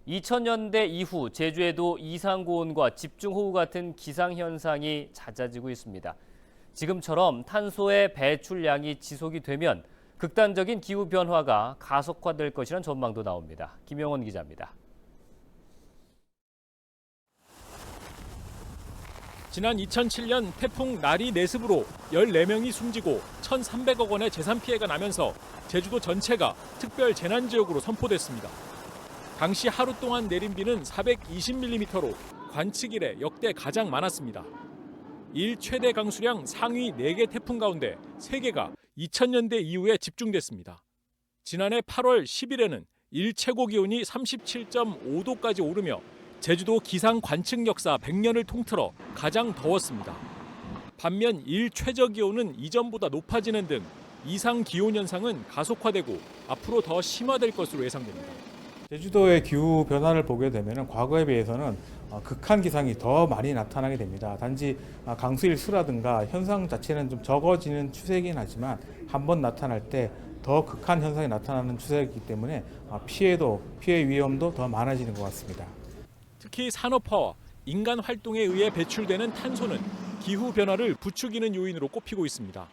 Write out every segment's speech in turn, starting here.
2000년대 이후 제주에도 이상고온과 집중호우 같은 기상현상이 잦아지고 있습니다. 지금처럼 탄소의 배출량이 지속이 되면 극단적인 기후변화가 가속화될 것이라는 전망도 나옵니다. 김영원 기자입니다. 지난 2007년 태풍 나리 내습으로 14명이 숨지고 1,300억 원의 재산 피해가 나면서 제주도 전체가 특별 재난지역으로 선포됐습니다. 당시 하루 동안 내린 비는 420mm로 관측 이래 역대 가장 많았습니다. 일 최대 강수량 상위 4개 태풍 가운데 3개가 2000년대 이후에 집중됐습니다. 지난해 8월 10일에는 일 최고 기온이 37.5도까지 오르며 제주도 기상 관측 역사 100년을 통틀어 가장 더웠습니다. 반면 일 최저 기온은 이전보다 높아지는 등 이상 기온 현상은 가속화되고 앞으로 더 심화될 것으로 예상됩니다. 제주도의 기후 변화를 보게 되면 과거에 비해서는 극한 기상이 더 많이 나타나게 됩니다. 단지 강수일수라든가 현상 자체는 좀 적어지는 추세이긴 하지만 한번 나타날 때 더 극한 현상이 나타나는 추세이기 때문에 피해 위험도 더 많아지는 것 같습니다. 특히 산업화와 인간 활동에 의해 배출되는 탄소는 기후 변화를 부추기는 요인으로 꼽히고 있습니다.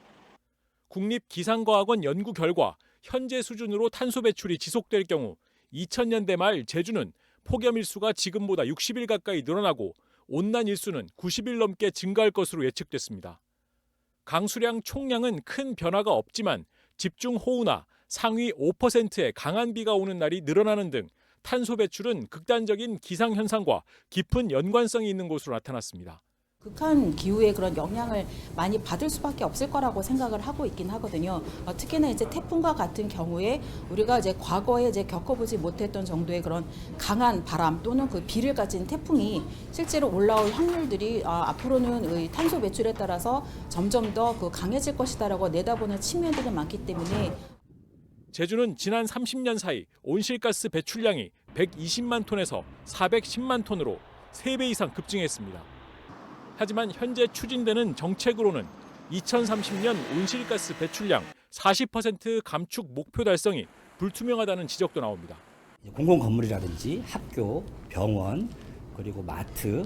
국립기상과학원 연구 결과 현재 수준으로 탄소 배출이 지속될 경우 2000년대 말 제주는 폭염 일수가 지금보다 60일 가까이 늘어나고 온난 일수는 90일 넘게 증가할 것으로 예측됐습니다. 강수량 총량은 큰 변화가 없지만 집중호우나 상위 5%의 강한 비가 오는 날이 늘어나는 등 탄소 배출은 극단적인 기상현상과 깊은 연관성이 있는 것으로 나타났습니다. 극한 기후의 그런 영향을 많이 받을 수밖에 없을 거라고 생각을 하고 있긴 하거든요. 특히나 이제 태풍과 같은 경우에 우리가 이제 과거에 이제 겪어보지 못했던 정도의 그런 강한 바람 또는 그 비를 가진 태풍이 실제로 올라올 확률들이 앞으로는 탄소 배출에 따라서 점점 더 강해질 것이다라고 내다보는 측면들이 많기 때문에 제주는 지난 30년 사이 온실가스 배출량이 120만 톤에서 410만 톤으로 3배 이상 급증했습니다. 하지만 현재 추진되는 정책으로는 2030년 온실가스 배출량 40% 감축 목표 달성이 불투명하다는 지적도 나옵니다. 공공 건물이라든지 학교, 병원, 그리고 마트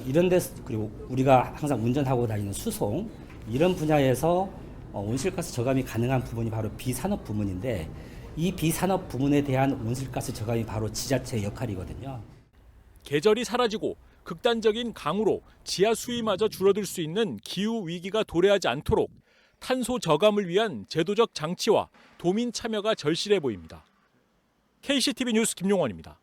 이런 데 그리고 우리가 항상 운전하고 다니는 수송 이런 분야에서 온실가스 저감이 가능한 부분이 바로 비산업 부문인데 이 비산업 부문에 대한 온실가스 저감이 바로 지자체의 역할이거든요. 계절이 사라지고 극단적인 강우로 지하 수위마저 줄어들 수 있는 기후 위기가 도래하지 않도록 탄소 저감을 위한 제도적 장치와 도민 참여가 절실해 보입니다. KCTV 뉴스 김용원입니다.